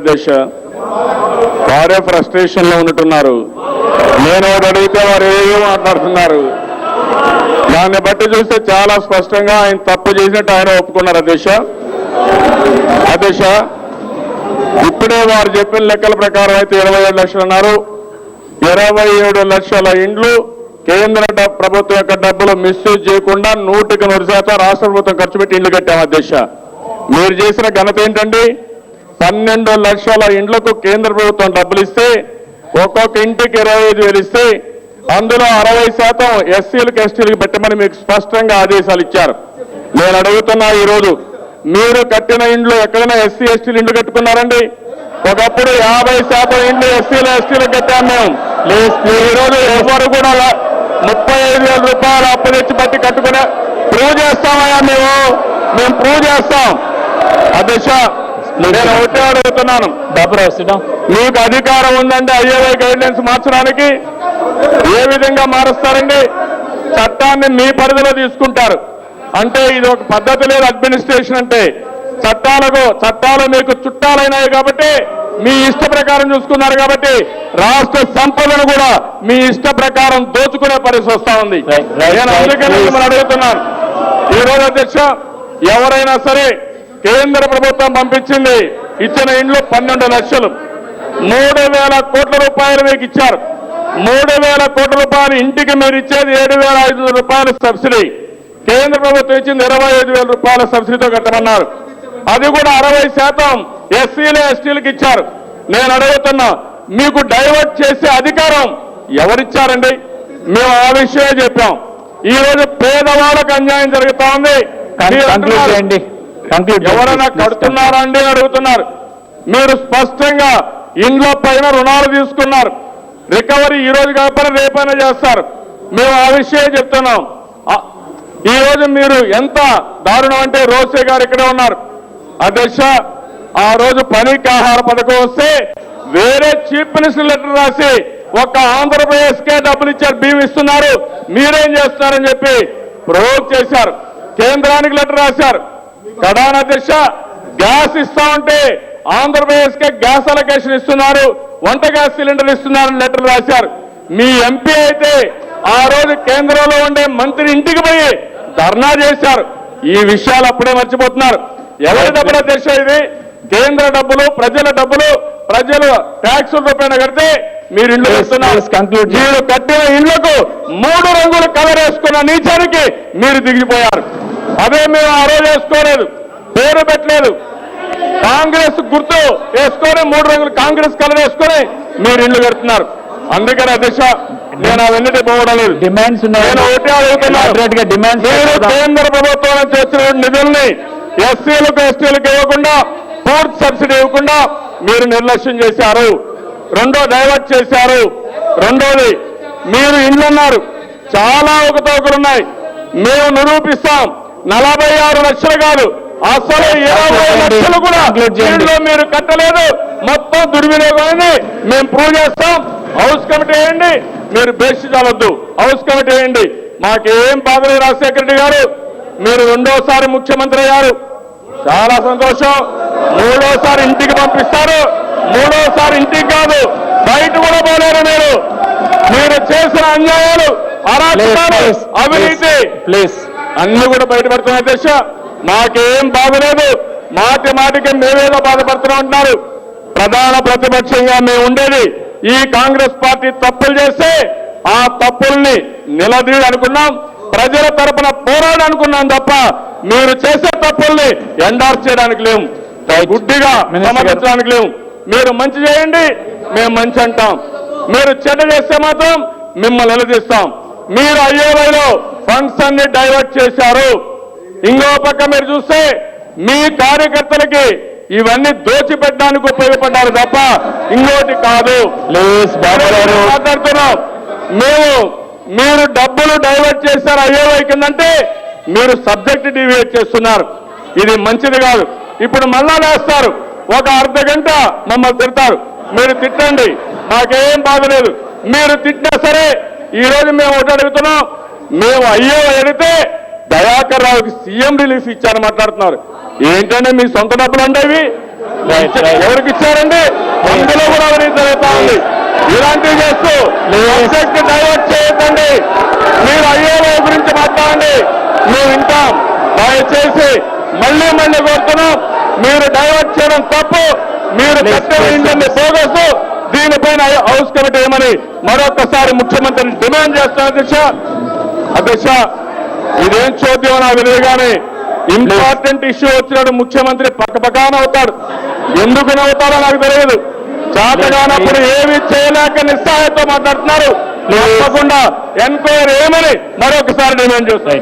దేశ వారే ఫ్రస్ట్రేషన్ లో ఉంటున్నారు. నేను అడిగితే వారు ఏమో మాట్లాడుతున్నారు. దాన్ని బట్టి చూస్తే చాలా స్పష్టంగా ఆయన తప్పు చేసినట్టు ఆయన ఒప్పుకున్నారు. అధ్యక్ష ఇప్పుడే వారు చెప్పిన లెక్కల ప్రకారం అయితే 27 లక్షలు అన్నారు. 27 లక్షల ఇండ్లు కేంద్ర ప్రభుత్వం యొక్క డబ్బులు మిస్యూజ్ చేయకుండా 100% రాష్ట్ర ప్రభుత్వం ఖర్చు పెట్టి ఇండ్లు కట్టాం. అధ్యక్ష మీరు చేసిన ఘనత ఏంటండి? 12 లక్షల ఇండ్లకు కేంద్ర ప్రభుత్వం డబ్బులు ఇస్తే ఒక్కొక్క ఇంటికి 25,000 ఇస్తే అందులో 60% ఎస్సీలకు ఎస్టీలకు పెట్టమని మీకు స్పష్టంగా ఆదేశాలు ఇచ్చారు. నేను అడుగుతున్నా, ఈరోజు మీరు కట్టిన ఇండ్లు ఎక్కడైనా ఎస్సీ ఎస్టీలు ఇండ్లు కట్టుకున్నారండి? ఒకప్పుడు 50% ఇండ్లు ఎస్సీలు ఎస్టీలకు కట్టాము మేము. ఈరోజు ఎవరు కూడా 35,000 రూపాయలు అప్పు తెచ్చి బట్టి కట్టుకునే ప్రూవ్ చేస్తామయ్యా మేము ప్రూవ్ చేస్తాం. అధ్యక్ష నేను ఒకటే అడుగుతున్నాను, మీకు అధికారం ఉందంటే ఐఏఐ గైడ్లైన్స్ మార్చడానికి ఏ విధంగా మారుస్తారండి? చట్టాన్ని మీ పరిధిలో తీసుకుంటారు అంటే ఇది ఒక పద్ధతి లేదు. అడ్మినిస్ట్రేషన్ అంటే చట్టాలు మీకు చుట్టాలైనాయి కాబట్టి మీ ఇష్ట ప్రకారం చూసుకున్నారు కాబట్టి రాష్ట్ర సంపదను కూడా మీ ఇష్ట ప్రకారం దోచుకునే పరిస్థితి వస్తా ఉంది. నేను అందుకని మిమ్మల్ని అడుగుతున్నాను, ఈరోజు అధ్యక్ష ఎవరైనా సరే కేంద్ర ప్రభుత్వం పంపించింది ఇచ్చిన ఇండ్లు 12 లక్షలు, 3,000 కోట్ల రూపాయలు మీకు ఇచ్చారు. 3,000 కోట్ల రూపాయలు ఇంటికి మీరు ఇచ్చేది 7,500 రూపాయల సబ్సిడీ. కేంద్ర ప్రభుత్వం ఇచ్చింది 25,000 రూపాయల సబ్సిడీతో కట్టమన్నారు. అది కూడా 60% ఎస్సీలు ఎస్టీలకు ఇచ్చారు. నేను అడుగుతున్నా, మీకు డైవర్ట్ చేసే అధికారం ఎవరిచ్చారండి? మేము ఆ విషయమే చెప్పాం. ఈ రోజు పేదవాళ్ళకు అన్యాయం జరుగుతా ఉంది. ఎవరైనా కడుతున్నారా అండి అని అడుగుతున్నారు. మీరు స్పష్టంగా ఇండ్ల పైన రుణాలు తీసుకున్నారు. రికవరీ ఈ రోజు కాకపోయినా రేపైనా చేస్తారు. మేము ఆ విషయం చెప్తున్నాం. ఈ రోజు మీరు ఎంత దారుణం అంటే రోసే గారు ఇక్కడే ఉన్నారు. అధ్యక్ష ఆ రోజు పనికి ఆహార పథకం వస్తే వేరే చీఫ్ మినిస్టర్ లెటర్ రాసి ఒక్క ఆంధ్రప్రదేశ్కే డబ్బులు ఇచ్చారు, బియ్యం ఇస్తున్నారు, మీరేం చేస్తున్నారని చెప్పి ప్రొవోక్ చేశారు. కేంద్రానికి లెటర్ రాశారు. కడాన అధ్యక్ష గ్యాస్ ఇస్తా ఉంటే ఆంధ్రప్రదేశ్కే గ్యాస్ అలొకేషన్ ఇస్తున్నారు, వంట గ్యాస్ సిలిండర్ ఇస్తున్నారని లెటర్ రాశారు. మీ ఎంపీ అయితే ఆ రోజు కేంద్రంలో ఉండే మంత్రి ఇంటికి పోయి ధర్నా చేశారు. ఈ విషయాలు అప్పుడే మర్చిపోతున్నారు. ఎవరి డబ్బులు అధ్యక్ష? ఇది కేంద్ర డబ్బులు, ప్రజల డబ్బులు, ప్రజలు ట్యాక్సుల రూపాయన కడితే మీరు ఇల్లు వేస్తున్నారు. మీరు కట్టిన ఇళ్లకు 3 రంగులు కలర్ వేసుకున్న నీచానికి మీరు దిగిపోయారు. అదే మేము ఆ రోజు వేసుకోలేదు, పేరు పెట్టలేదు, కాంగ్రెస్ గుర్తు వేసుకొని 3 రంగులు కాంగ్రెస్ కలర్ వేసుకొని మీరు ఇల్లు కడుతున్నారు. అందుకని అధ్యక్ష నేను అవన్నీ పోవడం లేదు. డిమాండ్స్ నేను ఒకటే అడుగుతున్నాను, మీరు కేంద్ర ప్రభుత్వం నుంచి వచ్చిన నిధుల్ని ఎస్సీలకు ఎస్టీలకు ఇవ్వకుండా, పూర్తి సబ్సిడీ ఇవ్వకుండా మీరు నిర్లక్ష్యం చేశారు. డైవర్ట్ చేశారు. రెండోది, మీరు ఇండ్లు అన్నారు, చాలా అవకతవకలున్నాయి. మేము నిరూపిస్తాం. 46 లక్షలు కాదు, అసలు 20 లక్షలు కూడా ఇంట్లో మీరు కట్టలేదు. మొత్తం దుర్వినియోగమని మేము ప్రూవ్ చేస్తాం. హౌస్ కమిటీ వేయండి, మీరు బేసి చాలొద్దు, హౌస్ కమిటీ వేయండి. మాకేం బాధ లేదు. రాజశేఖర రెడ్డి గారు మీరు 2వ ముఖ్యమంత్రి అయ్యారు, చాలా సంతోషం. 3వసారి ఇంటికి పంపిస్తారు. 3వసారి ఇంటికి కాదు, బయట కూడా పోలేరు. మీరు చేసిన అన్యాయాలు, అరాచకాలు, అవినీతి అన్ని కూడా బయటపడుతున్నాయి. అధ్యక్ష మాకేం బాధలేదు. మాటికి మేమేదో బాధపడుతూ ఉంటున్నారు. ప్రధాన ప్రతిపక్షంగా మేము ఉండేది ఈ కాంగ్రెస్ పార్టీ తప్పులు చేస్తే ఆ తప్పుల్ని నిలదీయ అనుకున్నాం, ప్రజల తరపున పోరాడనుకున్నాం తప్ప మీరు చేసే తప్పుల్ని ఎండార్స్ చేయడానికి లేవు, గుడ్డిగా సమర్థించడానికి లేవు. మీరు మంచి చేయండి, మేము మంచి అంటాం. మీరు చెడ్డ చేస్తే మాత్రం మిమ్మల్ని నిలదీస్తాం. మీరు ఐఏఐలో ఫండ్స్ అన్ని డైవర్ట్ చేశారు. ఇంకో పక్క మీరు చూస్తే మీ కార్యకర్తలకి ఇవన్నీ దోచిపెట్టడానికి ఉపయోగపడ్డారు తప్ప ఇంకోటి కాదు. మాట్లాడుతున్నాం మీరు డబ్బులు డైవర్ట్ చేశారు ఐఏఐ కిందంటే మీరు సబ్జెక్ట్ డివియేట్ చేస్తున్నారు. ఇది మంచిది కాదు. ఇప్పుడు మళ్ళా వేస్తారు, ఒక అర్ధగంట మమ్మల్ని తిడతారు. మీరు తిట్టండి, మాకేం బాధ లేదు. మీరు తిట్టినా సరే ఈ రోజు మేము ఒకటి అడుగుతున్నాం, మేము ఐఏఐ అడిగితే దయాకర్ రావుకి సీఎం రిలీఫ్ ఇచ్చారని మాట్లాడుతున్నారు. ఏంటంటే మీ సొంత డబ్బులు ఉండేవి, ఎవరికి ఇచ్చారండి? అందులో కూడా అవినీతి జరుగుతా ఉంది. ఇలాంటివి చేస్తూ సబ్జెక్ట్ డైవర్ట్ చేయొద్దండి. మీరు ఐఏఓ గురించి మాట్లాడండి, మేము వింటాం. దయచేసి మళ్ళీ కోరుతున్నాం, మీరు డైవర్ట్ చేయడం తప్పు. మీరు కట్టేయండి బోగస్. దీనిపైన హౌస్ కమిటీ ఏమని మరొకసారి ముఖ్యమంత్రిని డిమాండ్ చేస్తున్నారు. అధ్యక్ష ఇదేం చోద్యం నాకు తెలియదు కానీ ఇంపార్టెంట్ ఇష్యూ వచ్చినప్పుడు ముఖ్యమంత్రి పక్కపక్కన అవుతాడు. ఎందుకు నవ్వుతాడో నాకు తెలియదు. చాతగానప్పుడు ఏమి చేయలేక నిస్సహాయంతో మాట్లాడుతున్నారు. తప్పకుండా ఎంక్వైరీ ఏమని మరొకసారి డిమాండ్ చేస్తాయి.